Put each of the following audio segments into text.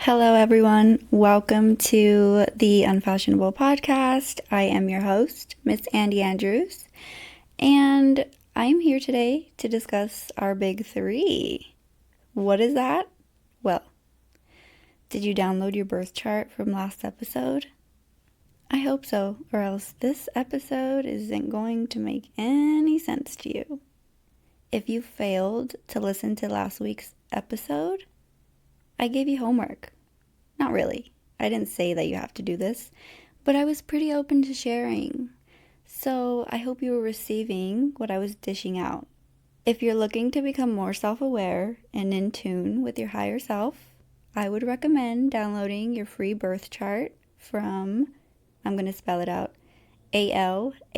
Hello, everyone. Welcome to the Unfashionable podcast. I am your host, Miss Andy Andrews, and I'm here today to discuss our big three. What is that? Well, did you download your birth chart from last episode? I hope so, or else this episode isn't going to make any sense to you. If you failed to listen to last week's episode, I gave you homework. Not really. I didn't say that you have to do this, but I was pretty open to sharing. So I hope you were receiving what I was dishing out. If you're looking to become more self-aware and in tune with your higher self, I would recommend downloading your free birth chart from, I'm going to spell it out, alabe.com.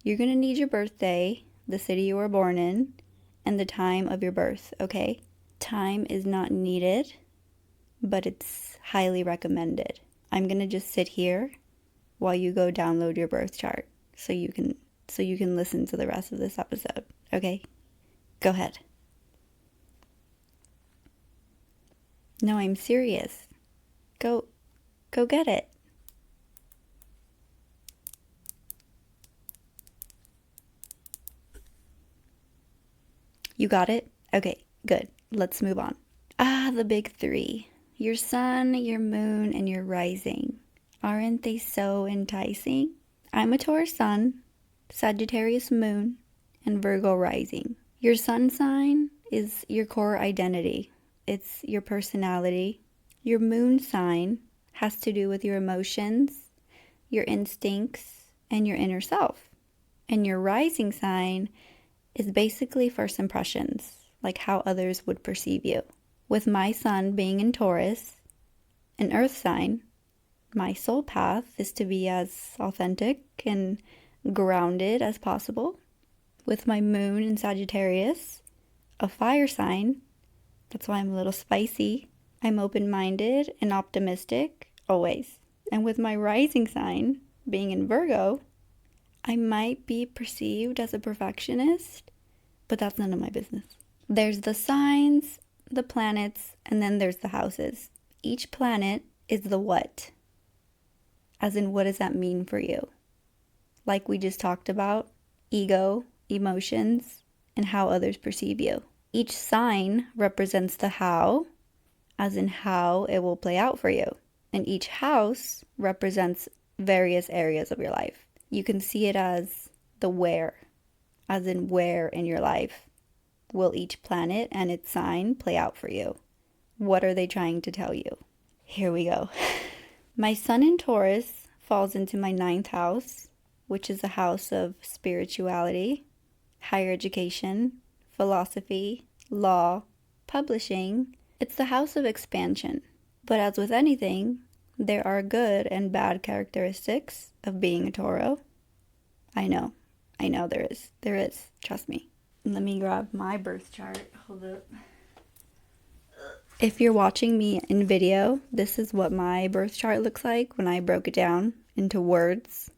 You're going to need your birthday, the city you were born in, and the time of your birth, okay? Time is not needed, but it's highly recommended. I'm going to just sit here while you go download your birth chart so you can listen to the rest of this episode, okay? Go ahead. No, I'm serious. Go get it. You got it? Okay, good. Let's move on. The big three. Your sun, your moon, and your rising. Aren't they so enticing? I'm a Taurus sun, Sagittarius moon, and Virgo rising. Your sun sign is your core identity. It's your personality. Your moon sign has to do with your emotions, your instincts, and your inner self. And your rising sign is basically first impressions, like how others would perceive you. With my sun being in Taurus, an earth sign, my soul path is to be as authentic and grounded as possible. With my moon in Sagittarius, a fire sign, that's why I'm a little spicy. I'm open-minded and optimistic, always. And with my rising sign being in Virgo, I might be perceived as a perfectionist, but that's none of my business. There's the signs, the planets, and then there's the houses. Each planet is the what. As in, what does that mean for you? Like we just talked about, ego, emotions, and how others perceive you. Each sign represents the how, as in how it will play out for you. And each house represents various areas of your life. You can see it as the where, as in where in your life will each planet and its sign play out for you. What are they trying to tell you? Here we go. My sun in Taurus falls into my 9th house, which is a house of spirituality, higher education, philosophy, law, publishing. It's the house of expansion. But as with anything, there are good and bad characteristics of being a Taureau. I know there is. There is. Trust me. Let me grab my birth chart. Hold up. If you're watching me in video, this is what my birth chart looks like when I broke it down into words,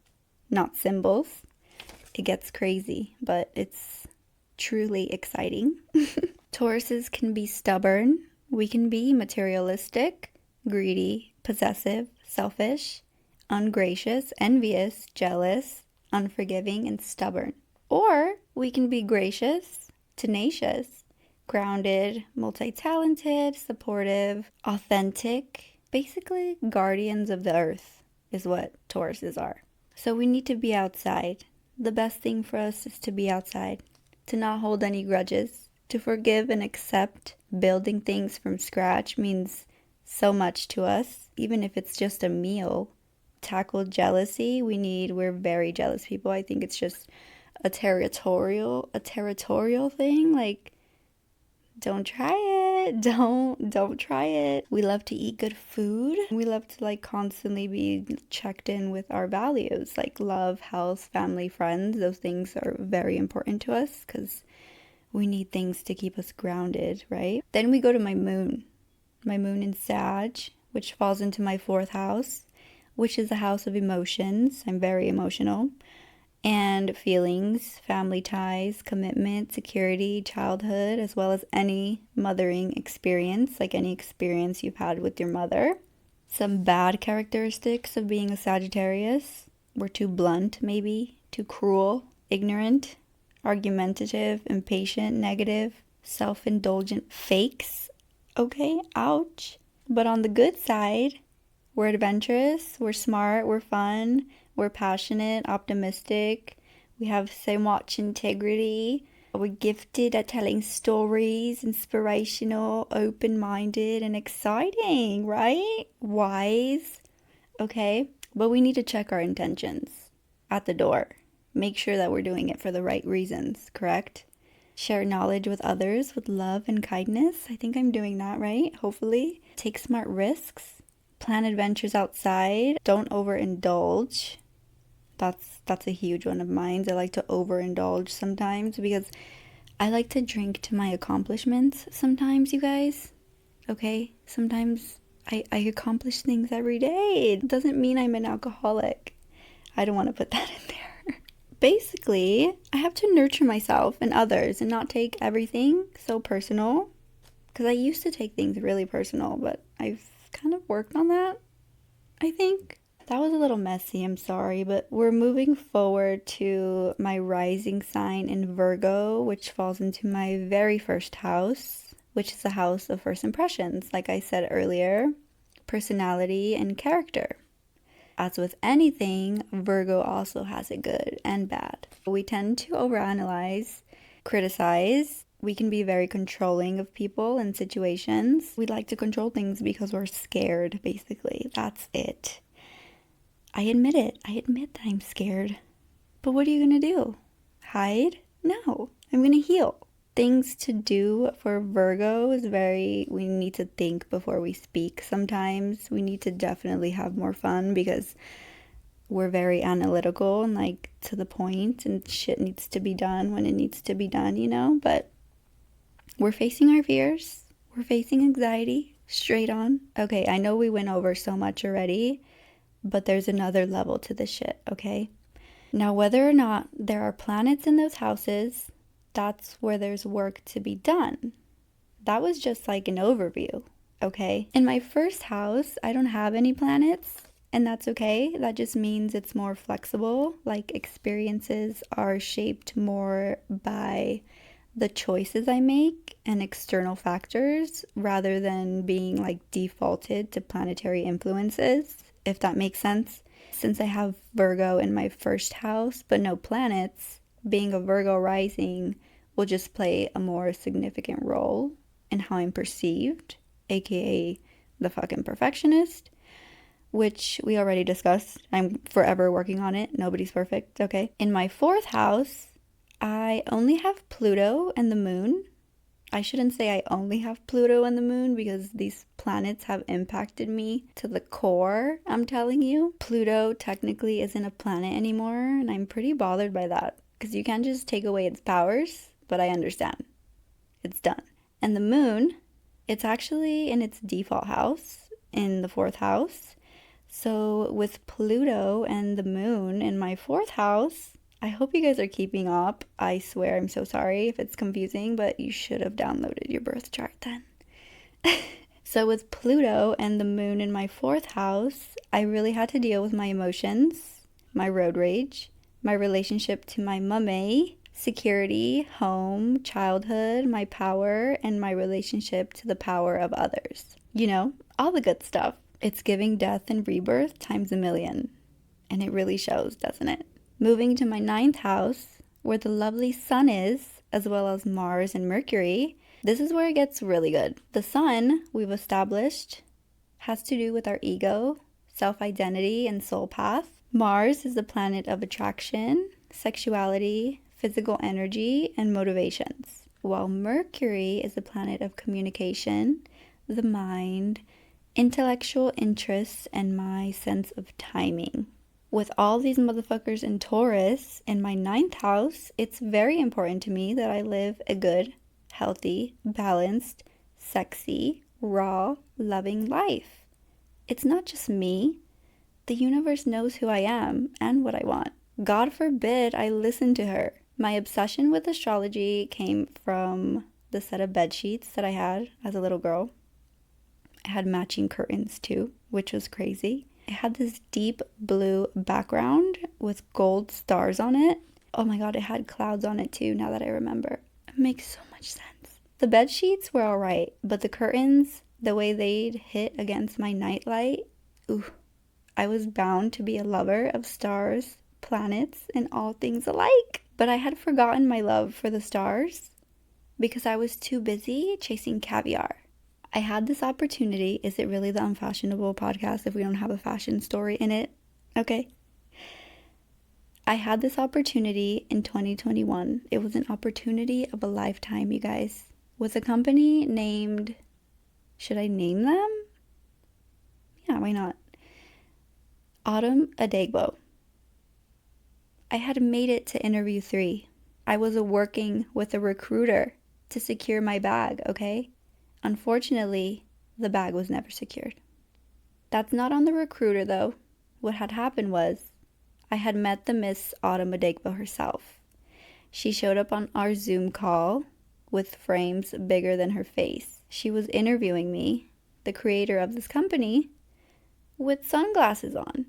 not symbols. It gets crazy, but it's truly exciting. Tauruses can be stubborn. We can be materialistic, greedy, possessive, selfish, ungracious, envious, jealous, unforgiving, and stubborn. Or we can be gracious, tenacious, grounded, multi-talented, supportive, authentic, basically guardians of the earth is what Tauruses are. So we need to be outside. The best thing for us is to be outside, to not hold any grudges, to forgive and accept. Building things from scratch means so much to us, even if it's just a meal. Tackle jealousy. We're very jealous people. I think it's just a territorial thing. Like, don't try it. Don't try it. We love to eat good food. We love to constantly be checked in with our values, like love, health, family, friends. Those things are very important to us because we need things to keep us grounded, right? Then we go to my moon in Sag, which falls into my 4th house, which is the house of emotions. I'm very emotional. And feelings, family ties, commitment, security, childhood, as well as any mothering experience, like any experience you've had with your mother. Some bad characteristics of being a Sagittarius. We're too blunt, maybe, too cruel, ignorant, argumentative, impatient, negative, self-indulgent fakes. Okay, ouch. But on the good side, we're adventurous, we're smart, we're fun, we're passionate, optimistic, we have so much integrity, we're gifted at telling stories, inspirational, open-minded, and exciting, right? Wise, okay? But we need to check our intentions at the door. Make sure that we're doing it for the right reasons, correct? Share knowledge with others with love and kindness. I think I'm doing that right, hopefully. Take smart risks. Plan adventures outside. Don't overindulge. That's a huge one of mine. I like to overindulge sometimes because I like to drink to my accomplishments sometimes, you guys. Okay? Sometimes I accomplish things every day. It doesn't mean I'm an alcoholic. I don't want to put that in there. Basically, I have to nurture myself and others and not take everything so personal. Because I used to take things really personal, but I've kind of worked on that, I think. That was a little messy, I'm sorry, but we're moving forward to my rising sign in Virgo, which falls into my very first house, which is a house of first impressions, like I said earlier, personality and character. As with anything, Virgo also has it good and bad. We tend to overanalyze, criticize. We can be very controlling of people and situations. We like to control things because we're scared, basically. That's it. I admit it. I admit that I'm scared. But what are you going to do? Hide? No. I'm going to heal. Things to do for Virgo is we need to think before we speak. Sometimes we need to definitely have more fun because we're very analytical and like to the point, and shit needs to be done when it needs to be done, you know? But we're facing our fears. We're facing anxiety straight on. Okay, I know we went over so much already, but there's another level to this shit, okay? Now, whether or not there are planets in those houses, that's where there's work to be done. That was just like an overview, okay? In my first house, I don't have any planets, and that's okay. That just means it's more flexible. Like, experiences are shaped more by the choices I make and external factors rather than being like defaulted to planetary influences, if that makes sense. Since I have Virgo in my first house but no planets, being a Virgo rising will just play a more significant role in how I'm perceived, aka the fucking perfectionist, which we already discussed. I'm forever working on it. Nobody's perfect, okay? In my fourth house, I only have Pluto and the moon. I shouldn't say I only have Pluto and the moon because these planets have impacted me to the core, I'm telling you. Pluto technically isn't a planet anymore, and I'm pretty bothered by that because you can't just take away its powers, but I understand. It's done. And the moon, it's actually in its default house, in the fourth house. So with Pluto and the moon in my fourth house, I hope you guys are keeping up. I swear I'm so sorry if it's confusing, but you should have downloaded your birth chart then. So with Pluto and the moon in my fourth house, I really had to deal with my emotions, my road rage, my relationship to my mummy, security, home, childhood, my power, and my relationship to the power of others. You know, all the good stuff. It's giving death and rebirth times a million. And it really shows, doesn't it? Moving to my ninth house, where the lovely sun is, as well as Mars and Mercury, this is where it gets really good. The sun, we've established, has to do with our ego, self-identity, and soul path. Mars is the planet of attraction, sexuality, physical energy, and motivations, while Mercury is the planet of communication, the mind, intellectual interests, and my sense of timing. With all these motherfuckers in Taurus in my ninth house, it's very important to me that I live a good, healthy, balanced, sexy, raw, loving life. It's not just me. The universe knows who I am and what I want. God forbid I listen to her. My obsession with astrology came from the set of bed sheets that I had as a little girl. I had matching curtains too, which was crazy. It had this deep blue background with gold stars on it. Oh my God, it had clouds on it too, now that I remember. It makes so much sense. The bed sheets were all right, but the curtains, the way they'd hit against my nightlight, ooh, I was bound to be a lover of stars, planets, and all things alike. But I had forgotten my love for the stars because I was too busy chasing caviar. I had this opportunity. Is it really the Unfashionable podcast if we don't have a fashion story in it? Okay. I had this opportunity in 2021. It was an opportunity of a lifetime, you guys, with a company named, should I name them? Yeah, why not? Unfashionable. I had made it to interview 3. I was working with a recruiter to secure my bag, okay? Unfortunately, the bag was never secured. That's not on the recruiter though. What had happened was I had met the Miss Unfashionable herself. She showed up on our Zoom call with frames bigger than her face. She was interviewing me, the creator of this company, with sunglasses on.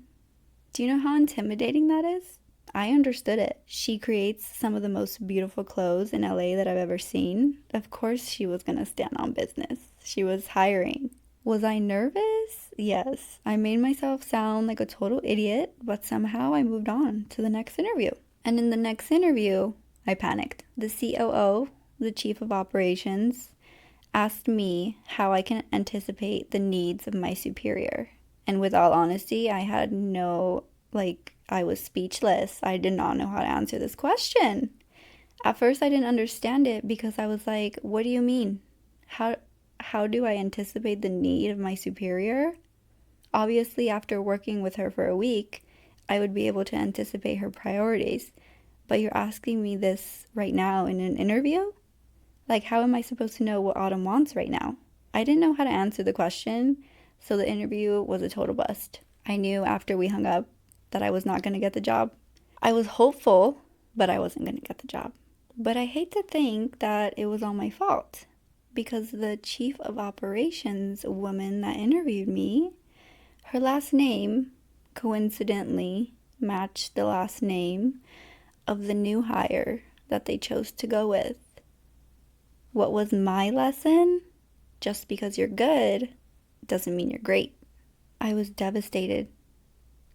Do you know how intimidating that is? I understood it. She creates some of the most beautiful clothes in LA that I've ever seen. Of course she was gonna stand on business. She was hiring. Was I nervous? Yes. I made myself sound like a total idiot, but somehow I moved on to the next interview. And in the next interview, I panicked. The COO, the Chief of Operations, asked me how I can anticipate the needs of my superior. And with all honesty, I had I was speechless. I did not know how to answer this question. At first, I didn't understand it because I was like, what do you mean? How do I anticipate the need of my superior? Obviously, after working with her for a week, I would be able to anticipate her priorities. But you're asking me this right now in an interview? Like, how am I supposed to know what Autumn wants right now? I didn't know how to answer the question, so the interview was a total bust. I knew after we hung up that I was not going to get the job. I was hopeful, but I wasn't going to get the job. But I hate to think that it was all my fault because the Chief of Operations woman that interviewed me, her last name coincidentally matched the last name of the new hire that they chose to go with. What was my lesson? Just because you're good doesn't mean you're great. I was devastated.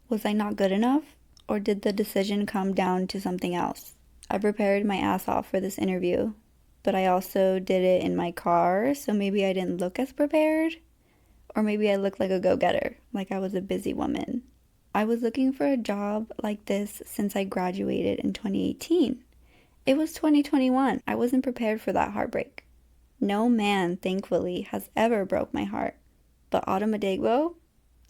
Was I not good enough? Or did the decision come down to something else? I prepared my ass off for this interview, but I also did it in my car, so maybe I didn't look as prepared. Or maybe I looked like a go-getter, like I was a busy woman. I was looking for a job like this since I graduated in 2018. It was 2021. I wasn't prepared for that heartbreak. No man, thankfully, has ever broke my heart. But Unfashionable,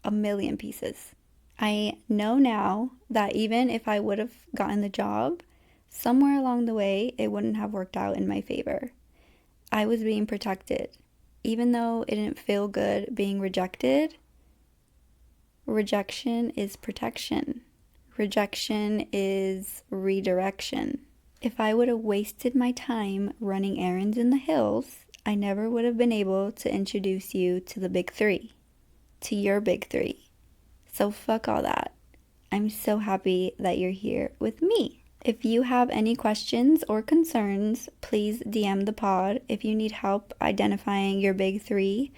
a million pieces. I know now that even if I would have gotten the job, somewhere along the way, it wouldn't have worked out in my favor. I was being protected. Even though it didn't feel good being rejected, rejection is protection. Rejection is redirection. If I would have wasted my time running errands in the hills, I never would have been able to introduce you to the big 3, to your big 3. So fuck all that. I'm so happy that you're here with me. If you have any questions or concerns, please DM the pod. If you need help identifying your big 3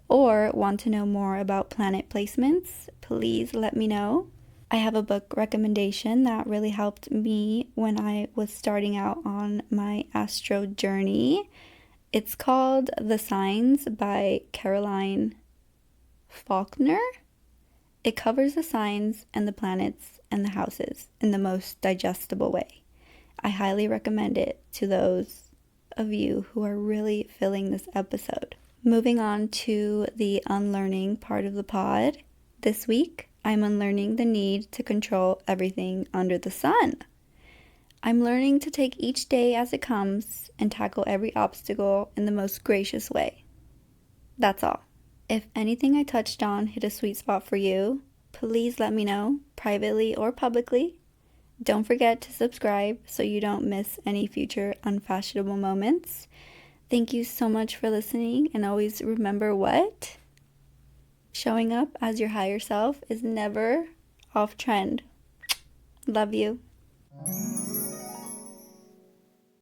or want to know more about planet placements, please let me know. I have a book recommendation that really helped me when I was starting out on my astro journey. It's called The Signs by Caroline Faulkner. It covers the signs and the planets and the houses in the most digestible way. I highly recommend it to those of you who are really feeling this episode. Moving on to the unlearning part of the pod. This week, I'm unlearning the need to control everything under the sun. I'm learning to take each day as it comes and tackle every obstacle in the most gracious way. That's all. If anything I touched on hit a sweet spot for you, please let me know, privately or publicly. Don't forget to subscribe so you don't miss any future unfashionable moments. Thank you so much for listening, and always remember what? Showing up as your higher self is never off trend. Love you.